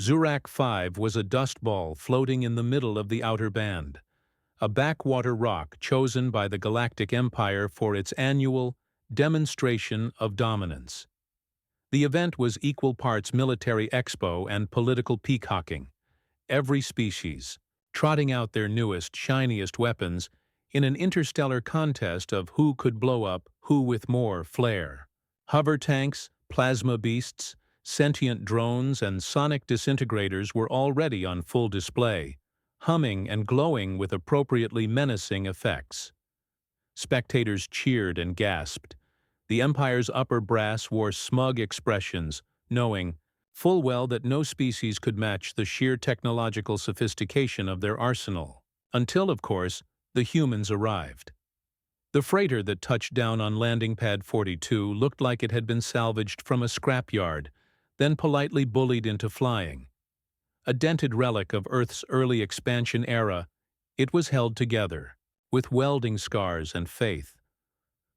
Zurak 5 was a dust ball floating in the middle of the outer band, a backwater rock chosen by the Galactic Empire for its annual demonstration of dominance. The event was equal parts military expo and political peacocking, every species trotting out their newest, shiniest weapons in an interstellar contest of who could blow up who with more flair. Hover tanks, plasma beasts, sentient drones, and sonic disintegrators were already on full display, humming and glowing with appropriately menacing effects. Spectators cheered and gasped. The Empire's upper brass wore smug expressions, knowing full well that no species could match the sheer technological sophistication of their arsenal. Until, of course, the humans arrived. The freighter that touched down on landing pad 42 looked like it had been salvaged from a scrapyard, then politely bullied into flying. A dented relic of Earth's early expansion era, it was held together, with welding scars and faith.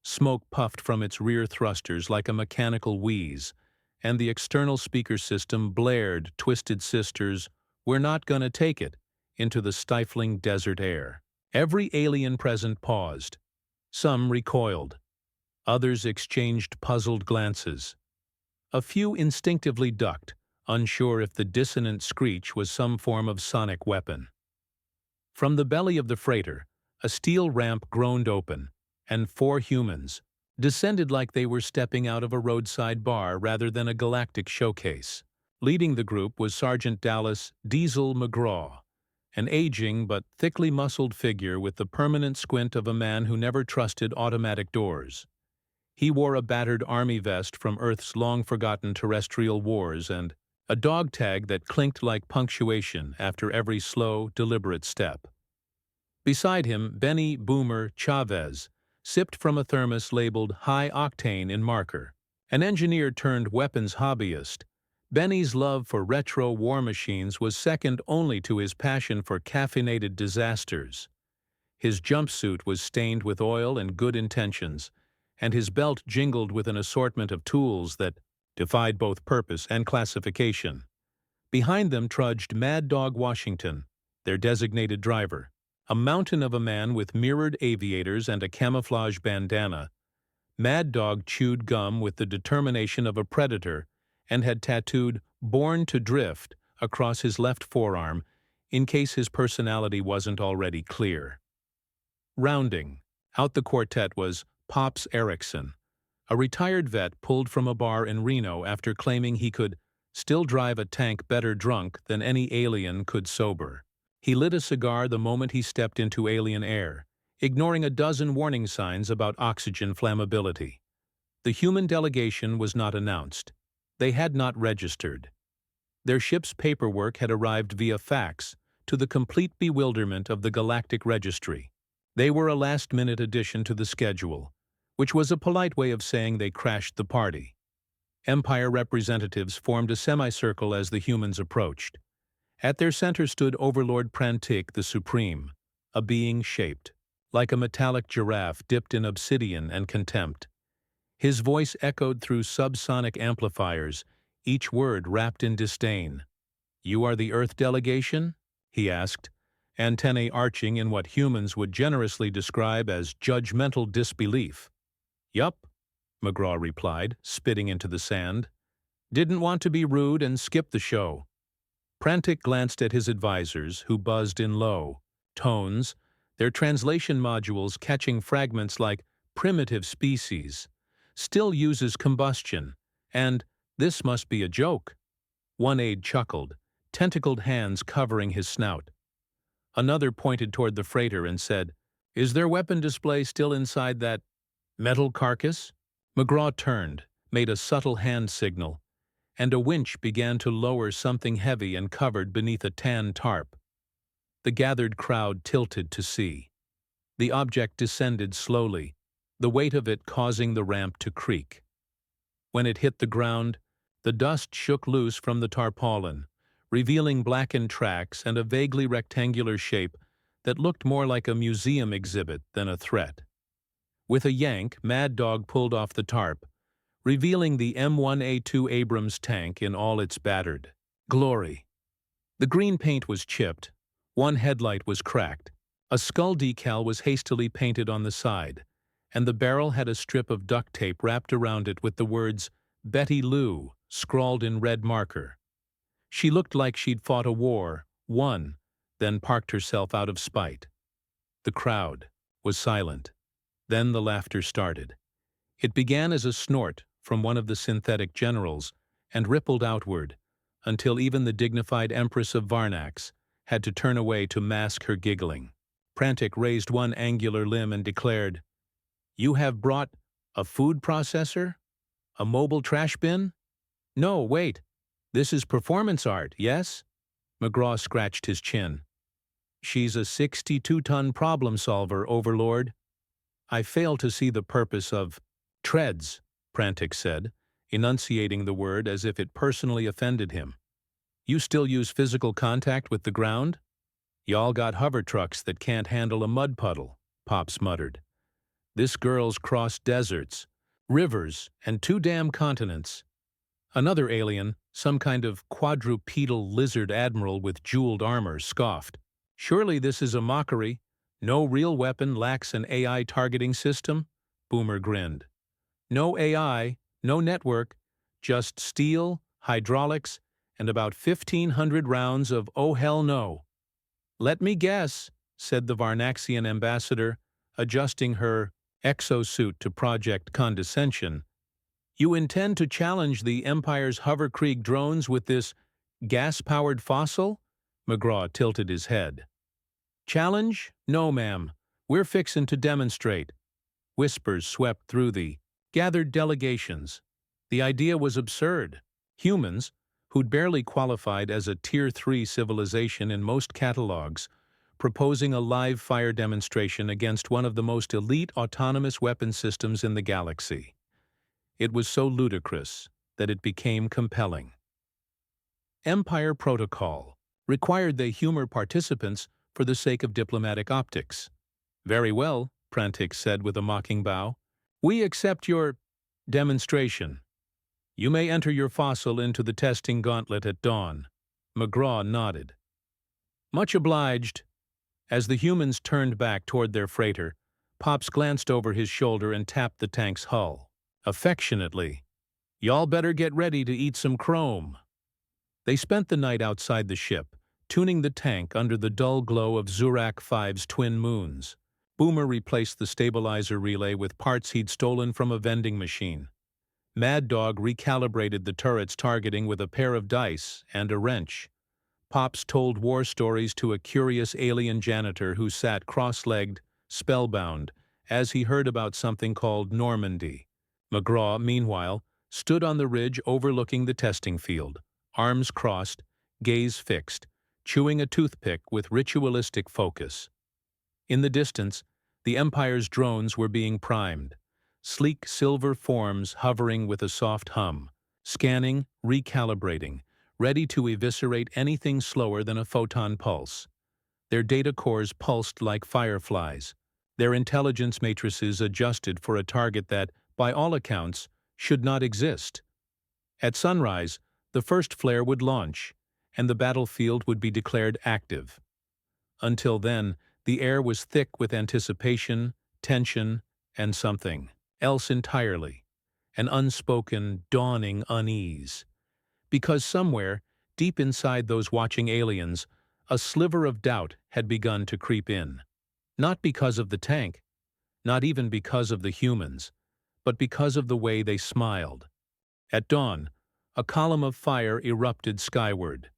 Smoke puffed from its rear thrusters like a mechanical wheeze, and the external speaker system blared Twisted Sisters' "We're Not Gonna Take It" into the stifling desert air. Every alien present paused. Some recoiled. Others exchanged puzzled glances. A few instinctively ducked, unsure if the dissonant screech was some form of sonic weapon. From the belly of the freighter, a steel ramp groaned open, and 4 humans descended like they were stepping out of a roadside bar rather than a galactic showcase. Leading the group was Sergeant Dallas Diesel McGraw, an aging but thickly muscled figure with the permanent squint of a man who never trusted automatic doors. He wore a battered army vest from Earth's long-forgotten terrestrial wars and a dog tag that clinked like punctuation after every slow, deliberate step. Beside him, Benny Boomer Chavez sipped from a thermos labeled High Octane in marker. An engineer-turned-weapons hobbyist, Benny's love for retro war machines was second only to his passion for caffeinated disasters. His jumpsuit was stained with oil and good intentions, and his belt jingled with an assortment of tools that defied both purpose and classification. Behind them trudged Mad Dog Washington, their designated driver, a mountain of a man with mirrored aviators and a camouflage bandana. Mad Dog chewed gum with the determination of a predator and had tattooed "Born to Drift" across his left forearm in case his personality wasn't already clear. Rounding out the quartet was Pops Erickson, a retired vet pulled from a bar in Reno after claiming he could still drive a tank better drunk than any alien could sober. He lit a cigar the moment he stepped into alien air, ignoring a dozen warning signs about oxygen flammability. The human delegation was not announced. They had not registered. Their ship's paperwork had arrived via fax, to the complete bewilderment of the Galactic Registry. They were a last-minute addition to the schedule, which was a polite way of saying they crashed the party. Empire representatives formed a semicircle as the humans approached. At their center stood Overlord Prantik the Supreme, a being shaped like a metallic giraffe dipped in obsidian and contempt. His voice echoed through subsonic amplifiers, each word wrapped in disdain. "You are the Earth delegation?" he asked, antennae arching in what humans would generously describe as judgmental disbelief. "Yup," McGraw replied, spitting into the sand. "Didn't want to be rude and skipped the show." Prantik glanced at his advisors, who buzzed in low tones, their translation modules catching fragments like "primitive species," "still uses combustion," and "this must be a joke." One aide chuckled, tentacled hands covering his snout. Another pointed toward the freighter and said, "Is their weapon display still inside that metal carcass?" McGraw turned, made a subtle hand signal, and a winch began to lower something heavy and covered beneath a tan tarp. The gathered crowd tilted to see. The object descended slowly, the weight of it causing the ramp to creak. When it hit the ground, the dust shook loose from the tarpaulin, revealing blackened tracks and a vaguely rectangular shape that looked more like a museum exhibit than a threat. With a yank, Mad Dog pulled off the tarp, revealing the M1A2 Abrams tank in all its battered glory. The green paint was chipped. One headlight was cracked. A skull decal was hastily painted on the side, and the barrel had a strip of duct tape wrapped around it with the words "Betty Lou" scrawled in red marker. She looked like she'd fought a war, won, then parked herself out of spite. The crowd was silent. Then the laughter started. It began as a snort from one of the synthetic generals and rippled outward, until even the dignified Empress of Varnax had to turn away to mask her giggling. Prantic raised one angular limb and declared, "You have brought a food processor? A mobile trash bin? No, wait. This is performance art, yes?" McGraw scratched his chin. "She's a 62-ton problem solver, Overlord." "I fail to see the purpose of treads," Prantic said, enunciating the word as if it personally offended him. "You still use physical contact with the ground?" "Y'all got hover trucks that can't handle a mud puddle," Pops muttered. "This girl's crossed deserts, rivers, and 2 damn continents." Another alien, some kind of quadrupedal lizard admiral with jeweled armor, scoffed. "Surely this is a mockery. No real weapon lacks an AI targeting system?" Boomer grinned. "No AI, no network, just steel, hydraulics, and about 1,500 rounds of oh hell no." "Let me guess," said the Varnaxian ambassador, adjusting her exosuit to project condescension. "You intend to challenge the Empire's Hoverkrieg drones with this gas-powered fossil?" McGraw tilted his head. "Challenge? No, ma'am. We're fixin' to demonstrate." Whispers swept through the gathered delegations. The idea was absurd. Humans, who'd barely qualified as a Tier 3 civilization in most catalogs, proposing a live-fire demonstration against one of the most elite autonomous weapon systems in the galaxy. It was so ludicrous that it became compelling. Empire Protocol required they humor participants for the sake of diplomatic optics. "Very well," Prantic said with a mocking bow. "We accept your demonstration. You may enter your fossil into the testing gauntlet at dawn." McGraw nodded. "Much obliged." As the humans turned back toward their freighter, Pops glanced over his shoulder and tapped the tank's hull. Affectionately, "Y'all better get ready to eat some chrome." They spent the night outside the ship, tuning the tank under the dull glow of Zurak 5's twin moons. Boomer replaced the stabilizer relay with parts he'd stolen from a vending machine. Mad Dog recalibrated the turret's targeting with a pair of dice and a wrench. Pops told war stories to a curious alien janitor who sat cross-legged, spellbound, as he heard about something called Normandy. McGraw, meanwhile, stood on the ridge overlooking the testing field, arms crossed, gaze fixed, chewing a toothpick with ritualistic focus. In the distance, the Empire's drones were being primed, sleek silver forms hovering with a soft hum, scanning, recalibrating, ready to eviscerate anything slower than a photon pulse. Their data cores pulsed like fireflies, their intelligence matrices adjusted for a target that, by all accounts, should not exist. At sunrise, the first flare would launch, and the battlefield would be declared active. Until then, the air was thick with anticipation, tension, and something else entirely, an unspoken, dawning unease. Because somewhere, deep inside those watching aliens, a sliver of doubt had begun to creep in. Not because of the tank, not even because of the humans, but because of the way they smiled. At dawn, a column of fire erupted skyward.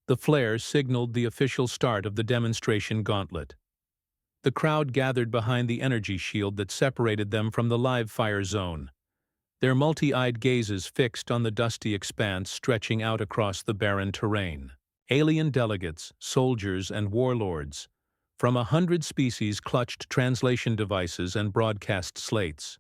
The flare signaled the official start of the demonstration gauntlet. The crowd gathered behind the energy shield that separated them from the live fire zone, their multi-eyed gazes fixed on the dusty expanse stretching out across the barren terrain. Alien delegates, soldiers, and warlords from 100 species clutched translation devices and broadcast slates.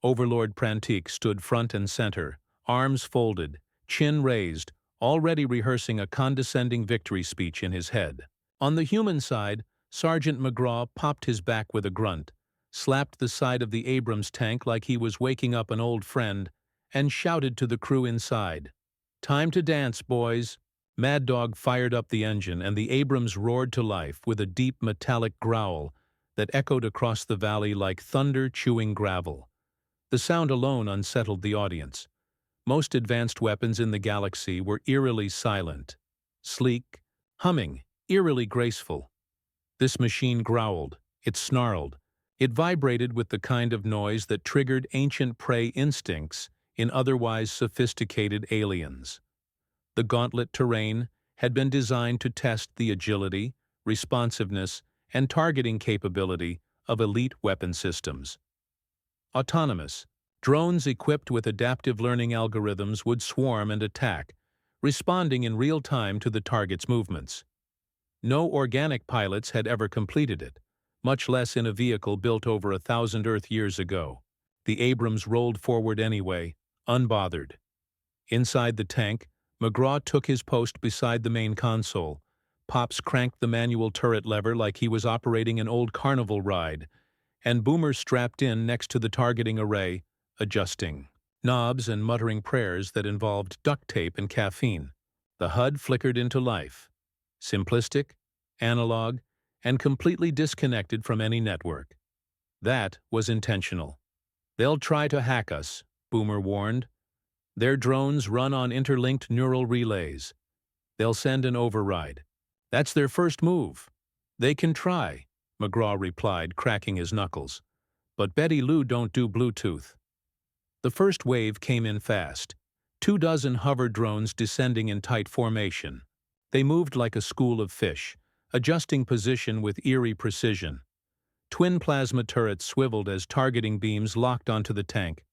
Overlord Prantic stood front and center, arms folded, chin raised, already rehearsing a condescending victory speech in his head. On the human side, Sergeant McGraw popped his back with a grunt, slapped the side of the Abrams tank like he was waking up an old friend, and shouted to the crew inside, "Time to dance, boys." Mad Dog fired up the engine and the Abrams roared to life with a deep metallic growl that echoed across the valley like thunder chewing gravel. The sound alone unsettled the audience. Most advanced weapons in the galaxy were eerily silent, sleek, humming, eerily graceful. This machine growled, it snarled, it vibrated with the kind of noise that triggered ancient prey instincts in otherwise sophisticated aliens. The gauntlet terrain had been designed to test the agility, responsiveness, and targeting capability of elite weapon systems. Autonomous, drones equipped with adaptive learning algorithms would swarm and attack, responding in real time to the target's movements. No organic pilots had ever completed it, much less in a vehicle built over 1,000 Earth years ago. The Abrams rolled forward anyway, unbothered. Inside the tank, McGraw took his post beside the main console. Pops cranked the manual turret lever like he was operating an old carnival ride, and Boomer strapped in next to the targeting array, adjusting knobs and muttering prayers that involved duct tape and caffeine. The HUD flickered into life. Simplistic, analog, and completely disconnected from any network. That was intentional. "They'll try to hack us," Boomer warned. "Their drones run on interlinked neural relays. They'll send an override. That's their first move." "They can try," McGraw replied, cracking his knuckles. "But Betty Lou don't do Bluetooth." The first wave came in fast. 24 hover drones descending in tight formation. They moved like a school of fish, adjusting position with eerie precision. Twin plasma turrets swiveled as targeting beams locked onto the tank.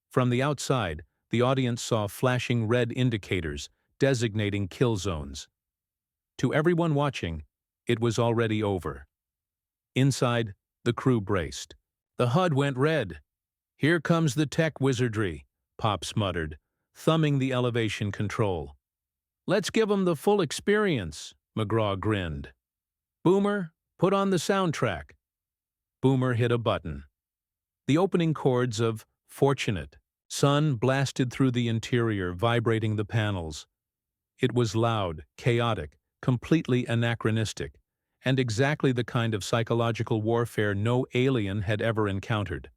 From the outside, the audience saw flashing red indicators designating kill zones. To everyone watching, it was already over. Inside, the crew braced. "The HUD went red. Here comes the tech wizardry," Pops muttered, thumbing the elevation control. "Let's give 'em the full experience," McGraw grinned. "Boomer, put on the soundtrack." Boomer hit a button. The opening chords of "Fortunate" sun blasted through the interior, vibrating the panels. It was loud, chaotic, completely anachronistic, and exactly the kind of psychological warfare no alien had ever encountered.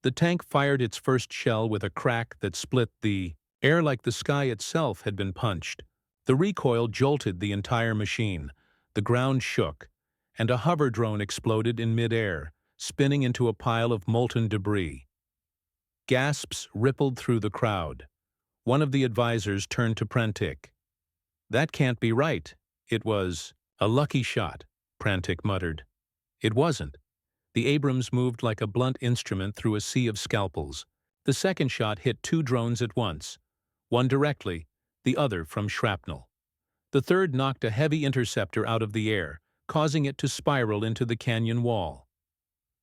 The tank fired its first shell with a crack that split the air like the sky itself had been punched. The recoil jolted the entire machine, the ground shook, and a hover drone exploded in midair, spinning into a pile of molten debris. Gasps rippled through the crowd. One of the advisors turned to Prantic. "That can't be right. It was a lucky shot," Prantic muttered. It wasn't. The Abrams moved like a blunt instrument through a sea of scalpels. The second shot hit 2 drones at once, one directly, the other from shrapnel. The third knocked a heavy interceptor out of the air, causing it to spiral into the canyon wall.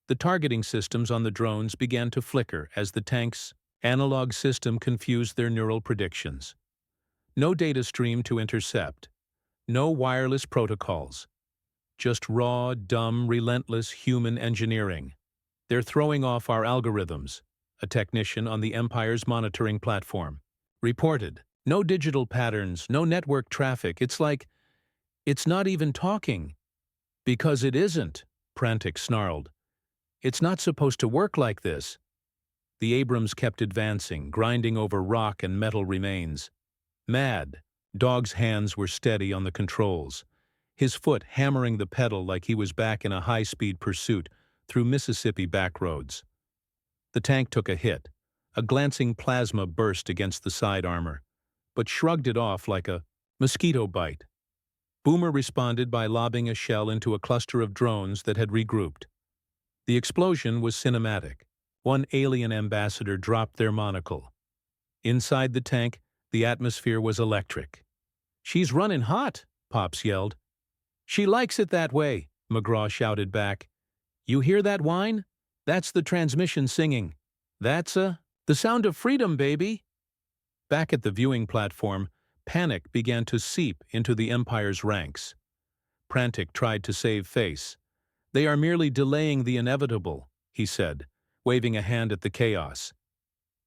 The targeting systems on the drones began to flicker as the tank's analog system confused their neural predictions. No data stream to intercept. No wireless protocols. Just raw, dumb, relentless human engineering. "They're throwing off our algorithms," a technician on the Empire's monitoring platform reported. "No digital patterns, no network traffic. It's like it's not even talking." "Because it isn't," Prantic snarled. "It's not supposed to work like this." The Abrams kept advancing, grinding over rock and metal remains. Mad Dog's hands were steady on the controls, his foot hammering the pedal like he was back in a high-speed pursuit through Mississippi backroads. The tank took a hit. A glancing plasma burst against the side armor, but shrugged it off like a mosquito bite. Boomer responded by lobbing a shell into a cluster of drones that had regrouped. The explosion was cinematic. One alien ambassador dropped their monocle. Inside the tank, the atmosphere was electric. "She's running hot," Pops yelled. "She likes it that way," McGraw shouted back. "You hear that whine? That's the transmission singing. That's the sound of freedom, baby." Back at the viewing platform, panic began to seep into the Empire's ranks. Prantic tried to save face. "They are merely delaying the inevitable," he said, waving a hand at the chaos.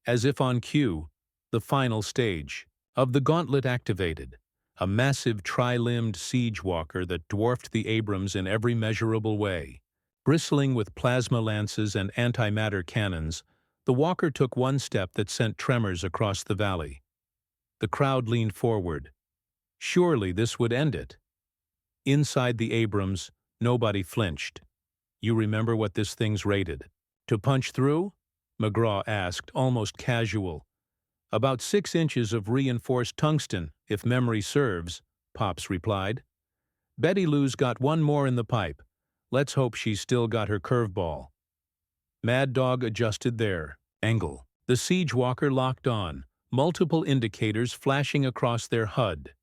As if on cue, the final stage of the gauntlet activated. a massive tri-limbed siege walker that dwarfed the Abrams in every measurable way. Bristling with plasma lances and antimatter cannons, the walker took one step that sent tremors across the valley. The crowd leaned forward. Surely this would end it. Inside the Abrams, nobody flinched. "You remember what this thing's rated?" "To punch through?" McGraw asked, almost casual. "About 6 inches of reinforced tungsten, if memory serves," Pops replied. "Betty Lou's got one more in the pipe. Let's hope she's still got her curveball." Mad Dog adjusted their angle. The siege walker locked on, multiple indicators flashing across their HUD.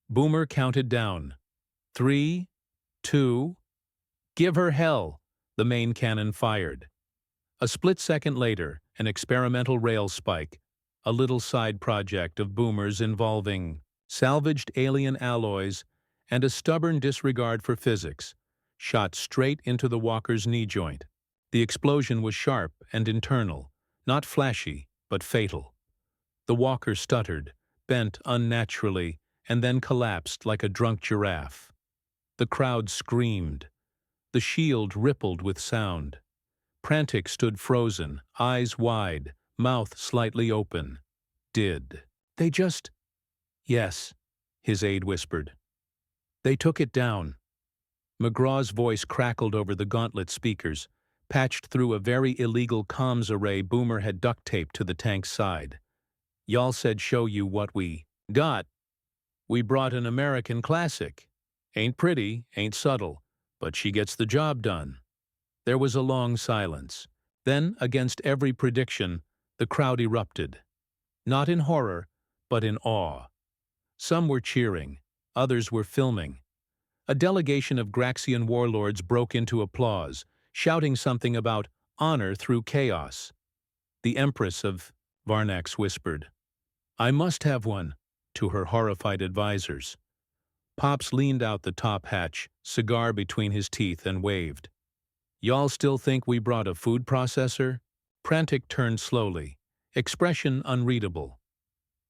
Boomer counted down. 3, 2... "Give her hell!" the main cannon fired. A split second later, an experimental rail spike, a little side project of Boomer's involving salvaged alien alloys and a stubborn disregard for physics, shot straight into the walker's knee joint. The explosion was sharp and internal, not flashy, but fatal. The walker stuttered, bent unnaturally, and then collapsed like a drunk giraffe. The crowd screamed. The shield rippled with sound. Prantic stood frozen, eyes wide, mouth slightly open. "Did they just—" "Yes," his aide whispered. "They took it down." McGraw's voice crackled over the gauntlet speakers, patched through a very illegal comms array Boomer had duct-taped to the tank's side. "Y'all said show you what we got. We brought an American classic. Ain't pretty, ain't subtle, but she gets the job done." There was a long silence. Then, against every prediction, the crowd erupted. Not in horror, but in awe. Some were cheering, others were filming. A delegation of Graxian warlords broke into applause, shouting something about honor through chaos. The Empress of Varnax whispered, "I must have one," to her horrified advisors. Pops leaned out the top hatch, cigar between his teeth, and waved. "Y'all still think we brought a food processor?" Prantic turned slowly, expression unreadable.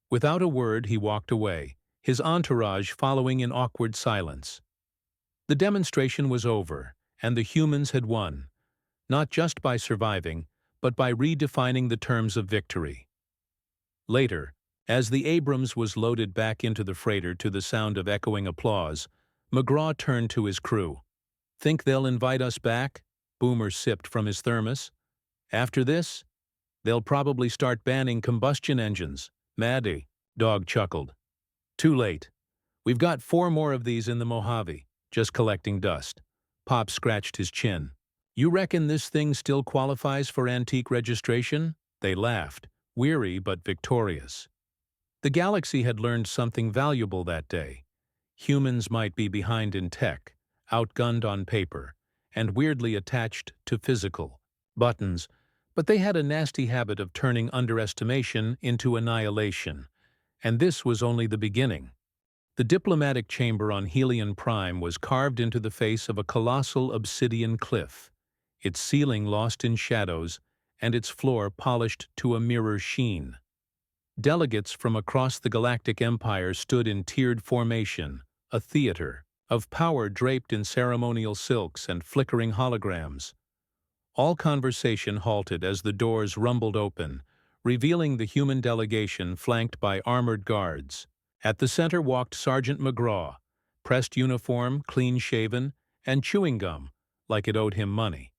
Without a word, he walked away, his entourage following in awkward silence. The demonstration was over, and the humans had won, not just by surviving, but by redefining the terms of victory. Later, as the Abrams was loaded back into the freighter to the sound of echoing applause, McGraw turned to his crew. "Think they'll invite us back?" Boomer sipped from his thermos. "After this? They'll probably start banning combustion engines." "Mad Dog chuckled. "Too late. We've got 4 more of these in the Mojave, just collecting dust." Pop scratched his chin. "You reckon this thing still qualifies for antique registration?" They laughed, weary but victorious. The galaxy had learned something valuable that day. Humans might be behind in tech, outgunned on paper, and weirdly attached to physical buttons, but they had a nasty habit of turning underestimation into annihilation, and this was only the beginning. The diplomatic chamber on Helion Prime was carved into the face of a colossal obsidian cliff, its ceiling lost in shadows and its floor polished to a mirror sheen. Delegates from across the Galactic Empire stood in tiered formation, a theater of power draped in ceremonial silks and flickering holograms. All conversation halted as the doors rumbled open, revealing the human delegation flanked by armored guards. At the center walked Sergeant McGraw, pressed uniform, clean-shaven, and chewing gum like it owed him money.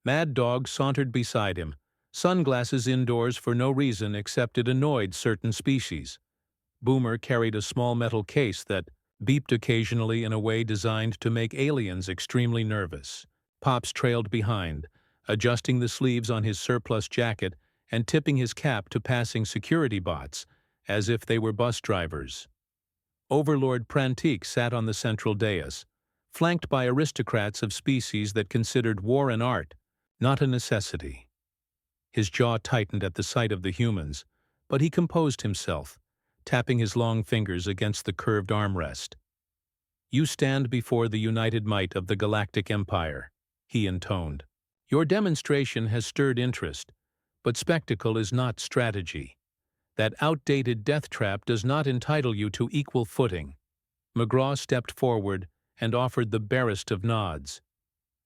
Mad Dog sauntered beside him, sunglasses indoors for no reason except it annoyed certain species. Boomer carried a small metal case that beeped occasionally in a way designed to make aliens extremely nervous. Pops trailed behind, adjusting the sleeves on his surplus jacket and tipping his cap to passing security bots, as if they were bus drivers. Overlord Prantic sat on the central dais, flanked by aristocrats of species that considered war an art, not a necessity. His jaw tightened at the sight of the humans, but he composed himself, tapping his long fingers against the curved armrest. "You stand before the united might of the Galactic Empire," he intoned. "Your demonstration has stirred interest, but spectacle is not strategy. That outdated death trap does not entitle you to equal footing. McGraw stepped forward and offered the barest of nods.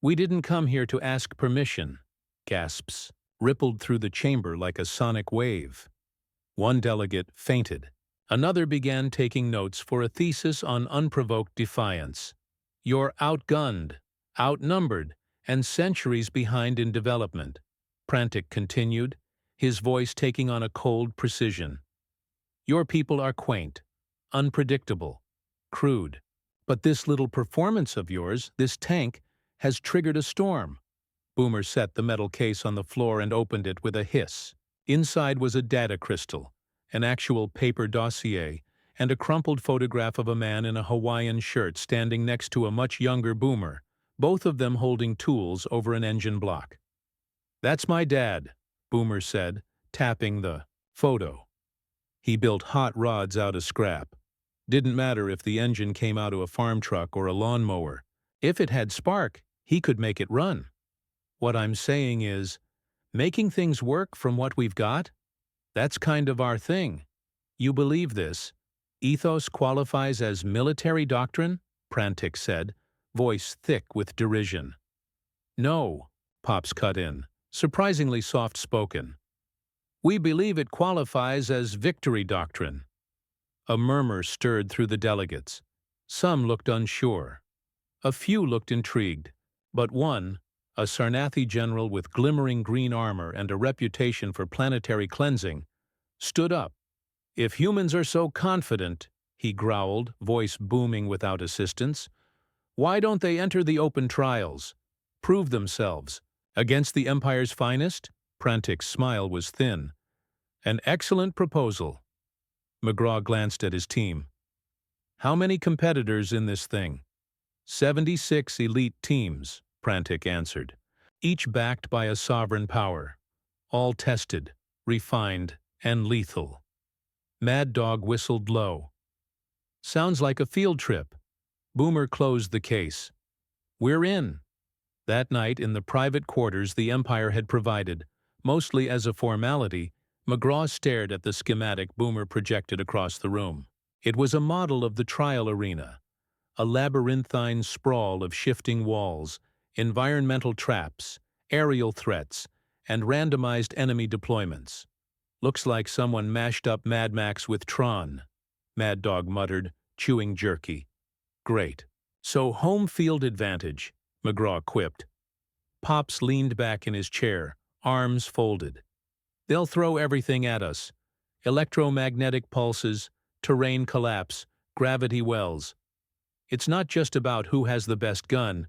We didn't come here to ask permission. Gasps rippled through the chamber like a sonic wave. One delegate fainted. Another began taking notes for a thesis on unprovoked defiance. You're outgunned, outnumbered, and centuries behind in development, Prantic continued, his voice taking on a cold precision. Your people are quaint, unpredictable, crude. But this little performance of yours, this tank, has triggered a storm. Boomer set the metal case on the floor and opened it with a hiss. Inside was a data crystal, an actual paper dossier, and a crumpled photograph of a man in a Hawaiian shirt standing next to a much younger Boomer, both of them holding tools over an engine block. That's my dad, Boomer said, tapping the photo. He built hot rods out of scrap. Didn't matter if the engine came out of a farm truck or a lawnmower. If it had spark, he could make it run. What I'm saying is, making things work from what we've got? That's kind of our thing. You believe this? Ethos qualifies as military doctrine? Prantic said, voice thick with derision. No, Pops cut in, surprisingly soft-spoken. We believe it qualifies as victory doctrine. A murmur stirred through the delegates. Some looked unsure. A few looked intrigued, but one, a Sarnathi general with glimmering green armor and a reputation for planetary cleansing, stood up. If humans are so confident, he growled, voice booming without assistance, why don't they enter the open trials? Prove themselves. Against the Empire's finest? Prantic's smile was thin. An excellent proposal. McGraw glanced at his team. How many competitors in this thing? 76 elite teams, Prantic answered, each backed by a sovereign power. All tested, refined, and lethal. Mad Dog whistled low. Sounds like a field trip. Boomer closed the case. We're in. That night, in the private quarters the Empire had provided, mostly as a formality, McGraw stared at the schematic Boomer projected across the room. It was a model of the trial arena, a labyrinthine sprawl of shifting walls, environmental traps, aerial threats, and randomized enemy deployments. Looks like someone mashed up Mad Max with Tron, Mad Dog muttered, chewing jerky. Great. So home field advantage, McGraw quipped. Pops leaned back in his chair, arms folded. They'll throw everything at us. Electromagnetic pulses, terrain collapse, gravity wells. It's not just about who has the best gun,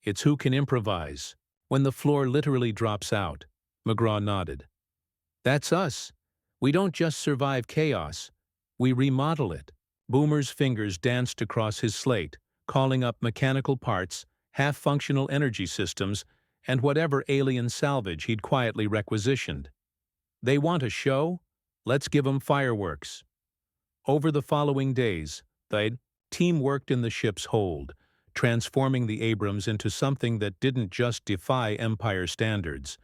it's who can improvise. When the floor literally drops out, McGraw nodded. That's us. We don't just survive chaos, we remodel it. Boomer's fingers danced across his slate, calling up mechanical parts, half-functional energy systems, and whatever alien salvage he'd quietly requisitioned. They want a show? Let's give 'em fireworks. Over the following days, the team worked in the ship's hold, transforming the Abrams into something that didn't just defy Empire standards.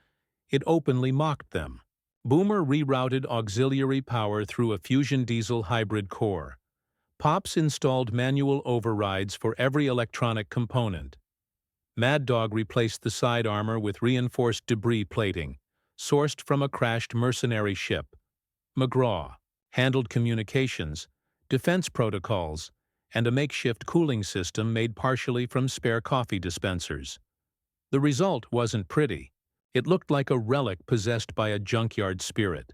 It openly mocked them. Boomer rerouted auxiliary power through a fusion diesel hybrid core. Pops installed manual overrides for every electronic component. Mad Dog replaced the side armor with reinforced debris plating, sourced from a crashed mercenary ship. McGraw handled communications, defense protocols, and a makeshift cooling system made partially from spare coffee dispensers. The result wasn't pretty. It looked like a relic possessed by a junkyard spirit.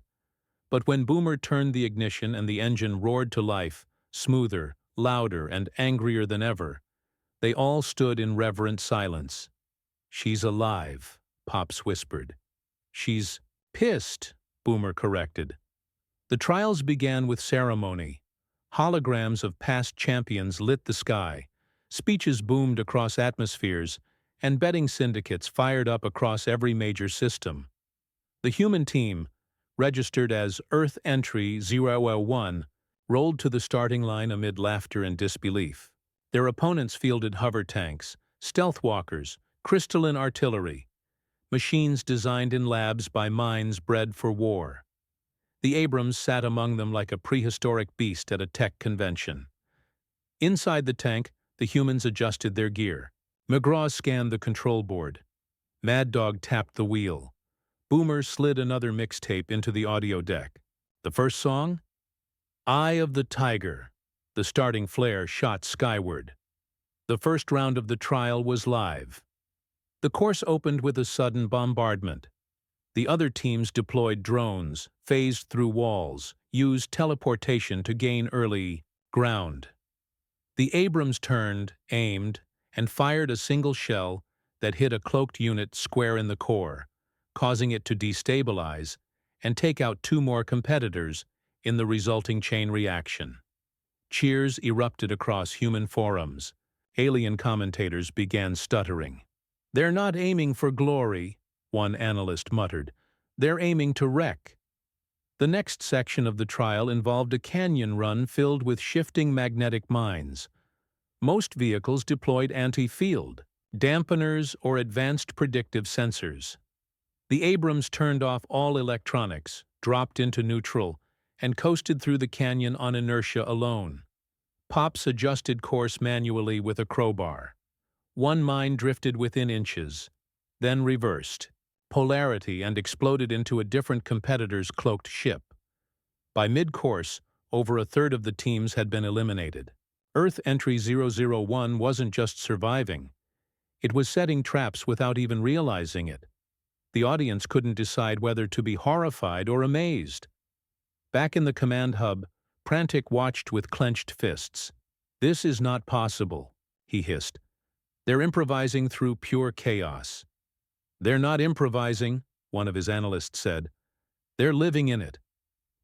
But when Boomer turned the ignition and the engine roared to life, smoother, louder, and angrier than ever, they all stood in reverent silence. She's alive, Pops whispered. She's pissed, Boomer corrected. The trials began with ceremony. Holograms of past champions lit the sky, speeches boomed across atmospheres, and betting syndicates fired up across every major system. The human team, registered as Earth Entry 001, rolled to the starting line amid laughter and disbelief. Their opponents fielded hover tanks, stealth walkers, crystalline artillery, machines designed in labs by minds bred for war. The Abrams sat among them like a prehistoric beast at a tech convention. Inside the tank, the humans adjusted their gear. McGraw scanned the control board. Mad Dog tapped the wheel. Boomer slid another mixtape into the audio deck. The first song? Eye of the Tiger. The starting flare shot skyward. The first round of the trial was live. The course opened with a sudden bombardment. The other teams deployed drones, phased through walls, used teleportation to gain early ground. The Abrams turned, aimed, and fired a single shell that hit a cloaked unit square in the core, causing it to destabilize and take out two more competitors in the resulting chain reaction. Cheers erupted across human forums. Alien commentators began stuttering. "They're not aiming for glory," one analyst muttered. "They're aiming to wreck." The next section of the trial involved a canyon run filled with shifting magnetic mines. Most vehicles deployed anti-field, dampeners, or advanced predictive sensors. The Abrams turned off all electronics, dropped into neutral, and coasted through the canyon on inertia alone. Pops adjusted course manually with a crowbar. One mine drifted within inches, then reversed polarity and exploded into a different competitor's cloaked ship. By mid-course, over a third of the teams had been eliminated. Earth Entry 001 wasn't just surviving. It was setting traps without even realizing it. The audience couldn't decide whether to be horrified or amazed. Back in the command hub, Prantic watched with clenched fists. "This is not possible," he hissed. "They're improvising through pure chaos." "They're not improvising," one of his analysts said. "They're living in it."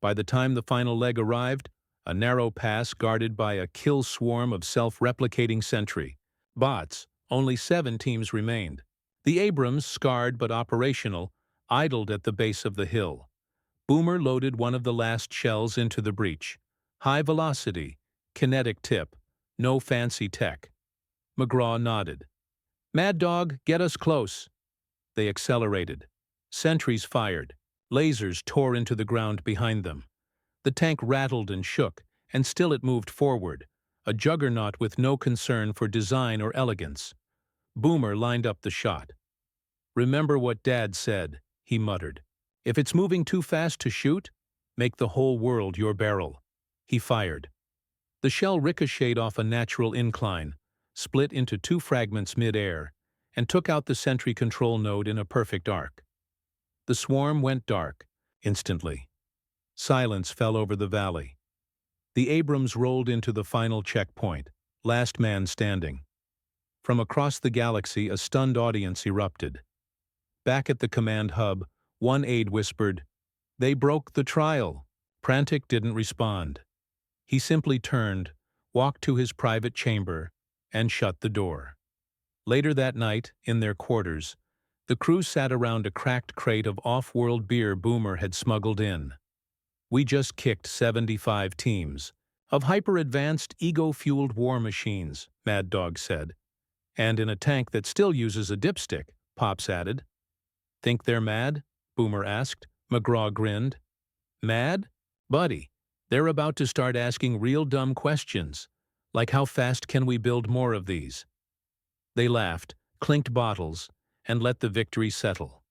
By the time the final leg arrived, a narrow pass guarded by a kill swarm of self-replicating sentry bots, only 7 teams remained. The Abrams, scarred but operational, idled at the base of the hill. Boomer loaded one of the last shells into the breach. High velocity, kinetic tip, no fancy tech. McGraw nodded. "Mad Dog, get us close." They accelerated. Sentries fired. Lasers tore into the ground behind them. The tank rattled and shook, and still it moved forward, a juggernaut with no concern for design or elegance. Boomer lined up the shot. "Remember what Dad said," he muttered. "If it's moving too fast to shoot, make the whole world your barrel." He fired. The shell ricocheted off a natural incline, split into 2 fragments mid-air, and took out the sentry control node in a perfect arc. The swarm went dark, instantly. Silence fell over the valley. The Abrams rolled into the final checkpoint, last man standing. From across the galaxy, a stunned audience erupted. Back at the command hub, one aide whispered, "They broke the trial." Prantic didn't respond. He simply turned, walked to his private chamber, and shut the door. Later that night, in their quarters, the crew sat around a cracked crate of off-world beer Boomer had smuggled in. "We just kicked 75 teams of hyper-advanced, ego-fueled war machines," Mad Dog said. "And in a tank that still uses a dipstick," Pops added. "Think they're mad?" Boomer asked. McGraw grinned. "Mad? Buddy, they're about to start asking real dumb questions, like how fast can we build more of these?" They laughed, clinked bottles, and let the victory settle.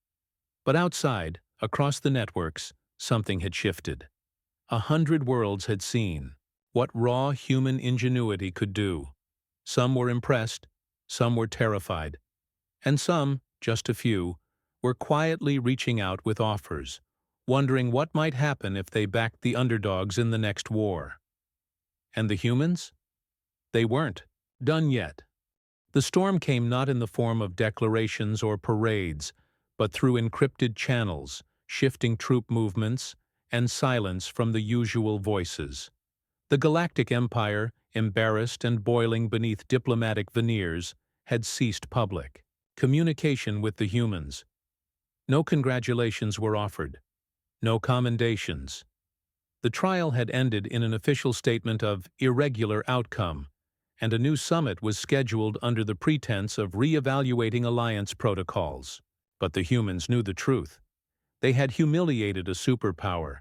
But outside, across the networks, something had shifted. 100 worlds had seen what raw human ingenuity could do. Some were impressed, some were terrified, and some, just a few, were quietly reaching out with offers, wondering what might happen if they backed the underdogs in the next war. And the humans? They weren't done yet. The storm came not in the form of declarations or parades, but through encrypted channels, shifting troop movements, and silence from the usual voices. The Galactic Empire, embarrassed and boiling beneath diplomatic veneers, had ceased public communication with the humans. No congratulations were offered. No commendations. The trial had ended in an official statement of irregular outcome, and a new summit was scheduled under the pretense of re-evaluating alliance protocols. But the humans knew the truth. They had humiliated a superpower.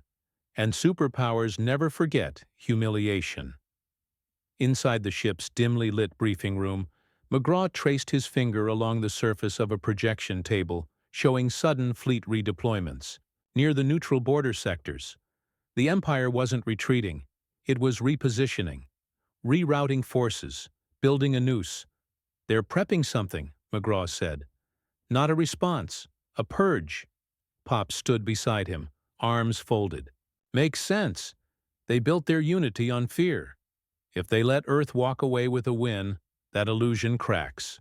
And superpowers never forget humiliation. Inside the ship's dimly lit briefing room, McGraw traced his finger along the surface of a projection table showing sudden fleet redeployments. Near the neutral border sectors, the Empire wasn't retreating, it was repositioning, rerouting forces, building a noose. "They're prepping something," McGraw said. "Not a response, a purge." Pop stood beside him, arms folded. "Makes sense. They built their unity on fear. If they let Earth walk away with a win, that illusion cracks."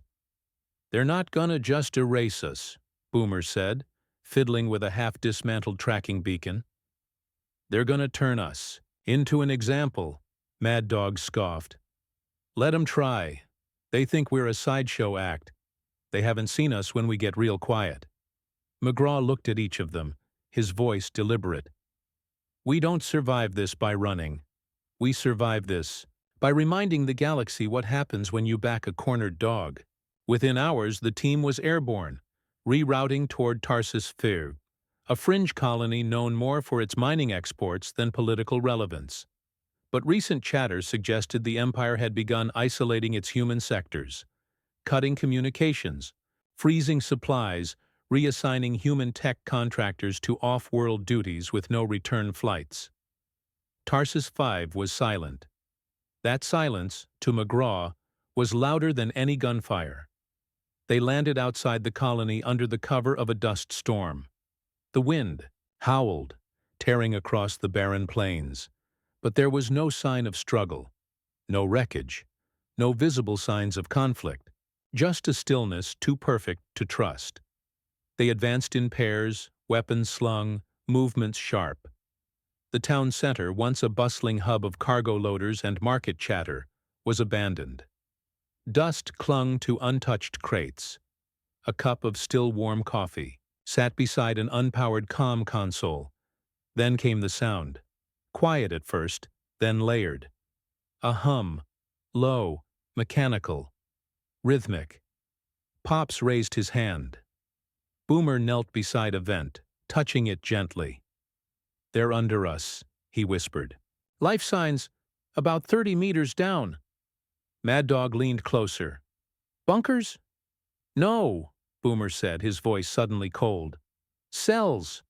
"They're not gonna just erase us," Boomer said, fiddling with a half-dismantled tracking beacon. "They're gonna turn us into an example," Mad Dog scoffed. "Let 'em try. They think we're a sideshow act. They haven't seen us when we get real quiet." McGraw looked at each of them, his voice deliberate. "We don't survive this by running. We survive this by reminding the galaxy what happens when you back a cornered dog." Within hours, the team was airborne, rerouting toward Tarsus Fir, a fringe colony known more for its mining exports than political relevance. But recent chatter suggested the Empire had begun isolating its human sectors, cutting communications, freezing supplies, reassigning human tech contractors to off-world duties with no return flights. Tarsus V was silent. That silence, to McGraw, was louder than any gunfire. They landed outside the colony under the cover of a dust storm. The wind howled, tearing across the barren plains. But there was no sign of struggle, no wreckage, no visible signs of conflict, just a stillness too perfect to trust. They advanced in pairs, weapons slung, movements sharp. The town center, once a bustling hub of cargo loaders and market chatter, was abandoned. Dust clung to untouched crates. A cup of still warm coffee sat beside an unpowered comm console. Then came the sound. Quiet at first, then layered. A hum, low, mechanical, rhythmic. Pops raised his hand. Boomer knelt beside a vent, touching it gently. "They're under us," he whispered. "Life signs, about 30 meters down." Mad Dog leaned closer. "Bunkers?" "No," Boomer said, his voice suddenly cold. "Cells."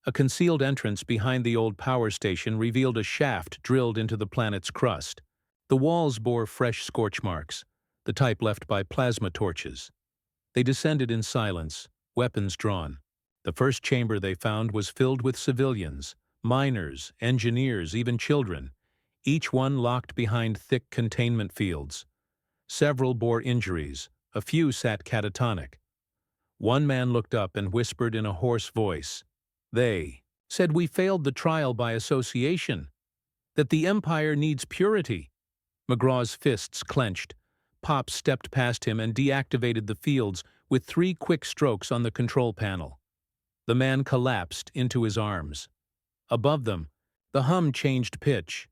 A concealed entrance behind the old power station revealed a shaft drilled into the planet's crust. The walls bore fresh scorch marks, the type left by plasma torches. They descended in silence, weapons drawn. The first chamber they found was filled with civilians, miners, engineers, even children, each one locked behind thick containment fields. Several bore injuries, a few sat catatonic. One man looked up and whispered in a hoarse voice. "They said we failed the trial by association, that the Empire needs purity." McGraw's fists clenched. Pop stepped past him and deactivated the fields with 3 quick strokes on the control panel. The man collapsed into his arms. Above them, the hum changed pitch.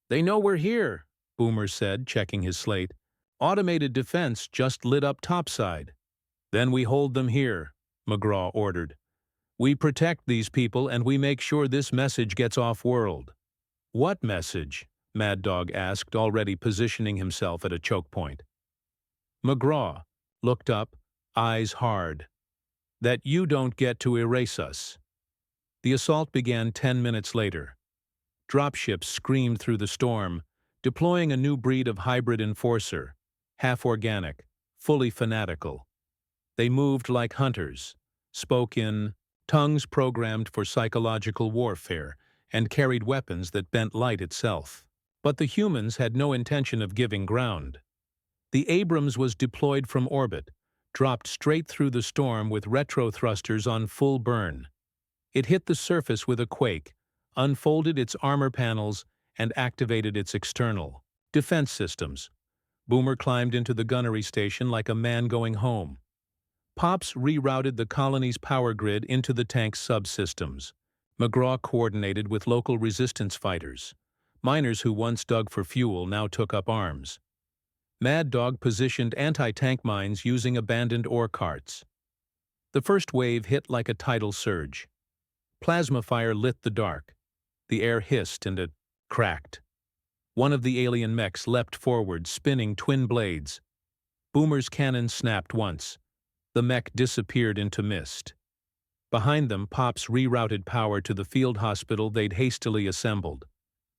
"They know we're here," Boomer said, checking his slate. "Automated defense just lit up topside." "Then we hold them here," McGraw ordered. "We protect these people and we make sure this message gets off-world." "What message?" Mad Dog asked, already positioning himself at a choke point. McGraw looked up, eyes hard. "That you don't get to erase us." The assault began 10 minutes later. Dropships screamed through the storm, deploying a new breed of hybrid enforcer, half-organic, fully fanatical. They moved like hunters, spoke in tongues programmed for psychological warfare, and carried weapons that bent light itself. But the humans had no intention of giving ground. The Abrams was deployed from orbit, dropped straight through the storm with retro thrusters on full burn. It hit the surface with a quake, unfolded its armor panels, and activated its external defense systems. Boomer climbed into the gunnery station like a man going home. Pops rerouted the colony's power grid into the tank's subsystems. McGraw coordinated with local resistance fighters. Miners who once dug for fuel now took up arms. Mad Dog positioned anti-tank mines using abandoned ore carts. The first wave hit like a tidal surge. Plasma fire lit the dark. The air hissed and it cracked. One of the alien mechs leapt forward, spinning twin blades. Boomer's cannon snapped once. The mech disappeared into mist. Behind them, Pops rerouted power to the field hospital they'd hastily assembled.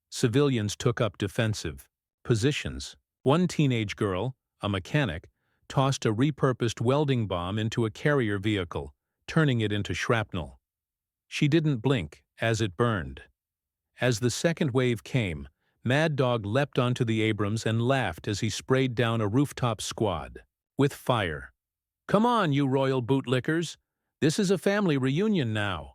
Civilians took up defensive positions. One teenage girl, a mechanic, tossed a repurposed welding bomb into a carrier vehicle, turning it into shrapnel. She didn't blink as it burned. As the second wave came, Mad Dog leapt onto the Abrams and laughed as he sprayed down a rooftop squad with fire. "Come on, you royal bootlickers! This is a family reunion now."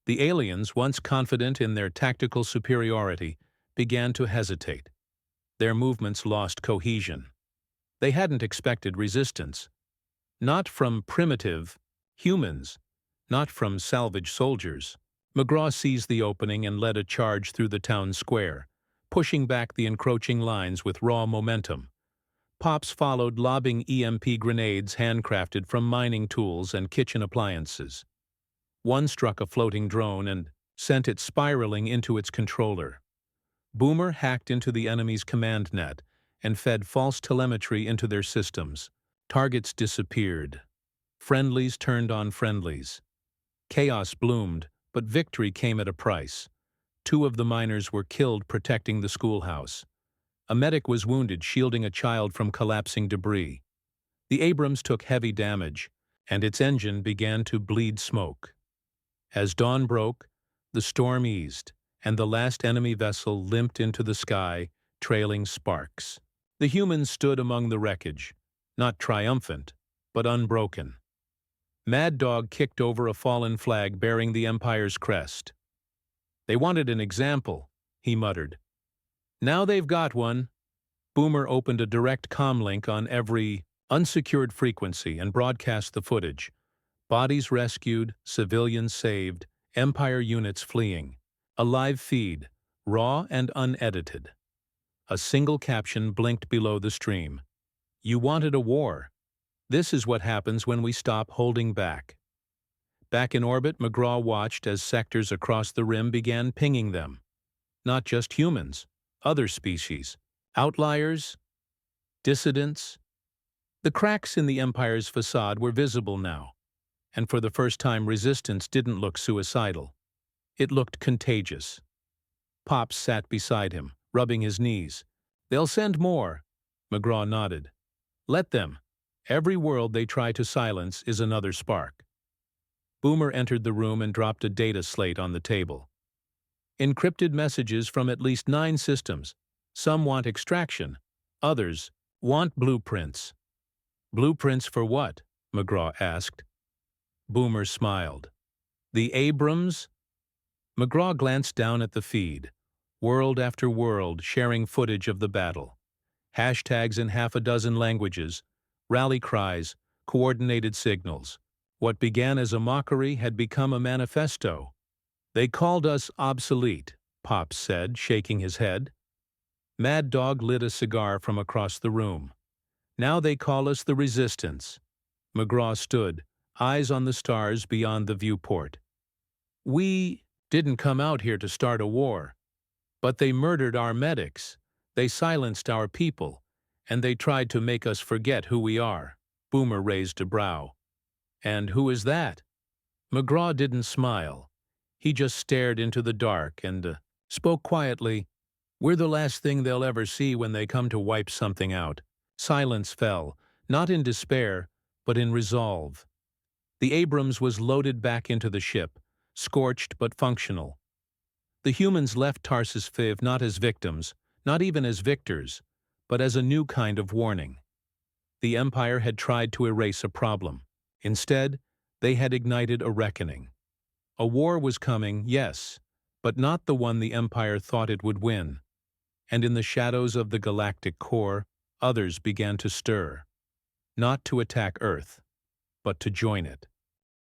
The aliens, once confident in their tactical superiority, began to hesitate. Their movements lost cohesion. They hadn't expected resistance. Not from primitive humans, not from salvage soldiers. McGraw seized the opening and led a charge through the town square, pushing back the encroaching lines with raw momentum. Pops followed, lobbing EMP grenades handcrafted from mining tools and kitchen appliances. One struck a floating drone and sent it spiraling into its controller. Boomer hacked into the enemy's command net and fed false telemetry into their systems. Targets disappeared. Friendlies turned on friendlies. Chaos bloomed, but victory came at a price. 2 of the miners were killed protecting the schoolhouse. A medic was wounded, shielding a child from collapsing debris. The Abrams took heavy damage, and its engine began to bleed smoke. As dawn broke, the storm eased, and the last enemy vessel limped into the sky, trailing sparks. The humans stood among the wreckage, not triumphant, but unbroken. Mad Dog kicked over a fallen flag bearing the Empire's crest. "They wanted an example," he muttered. "Now they've got one." Boomer opened a direct comm link on every unsecured frequency and broadcast the footage. Bodies rescued, civilians saved, Empire units fleeing. A live feed, raw and unedited. A single caption blinked below the stream. "You wanted a war. This is what happens when we stop holding back." Back in orbit, McGraw watched as sectors across the rim began pinging them. Not just humans, other species, outliers, dissidents. The cracks in the Empire's facade were visible now, and for the first time resistance didn't look suicidal. It looked contagious. Pops sat beside him, rubbing his knees. "They'll send more." McGraw nodded. "Let them. Every world they try to silence is another spark." Boomer entered the room and dropped a data slate on the table. "Encrypted messages from at least 9 systems. Some want extraction. Others want blueprints." "Blueprints for what?" McGraw asked. Boomer smiled. "The Abrams?" McGraw glanced down at the feed. World after world sharing footage of the battle. Hashtags in half a dozen languages, rally cries, coordinated signals. What began as a mockery had become a manifesto. "They called us obsolete," Pops said, shaking his head. Mad Dog lit a cigar from across the room. "Now they call us the Resistance." McGraw stood, eyes on the stars beyond the viewport. "We didn't come out here to start a war. But they murdered our medics. They silenced our people. And they tried to make us forget who we are." Boomer raised a brow. "And who is that?" McGraw didn't smile. He just stared into the dark and spoke quietly. "We're the last thing they'll ever see when they come to wipe something out." Silence fell, not in despair, but in resolve. The Abrams was loaded back into the ship, scorched but functional. The humans left Tarsus 5 not as victims, not even as victors, but as a new kind of warning. The Empire had tried to erase a problem. Instead, they had ignited a reckoning. A war was coming, yes, but not the one the Empire thought it would win. And in the shadows of the galactic core, others began to stir. Not to attack Earth, but to join it.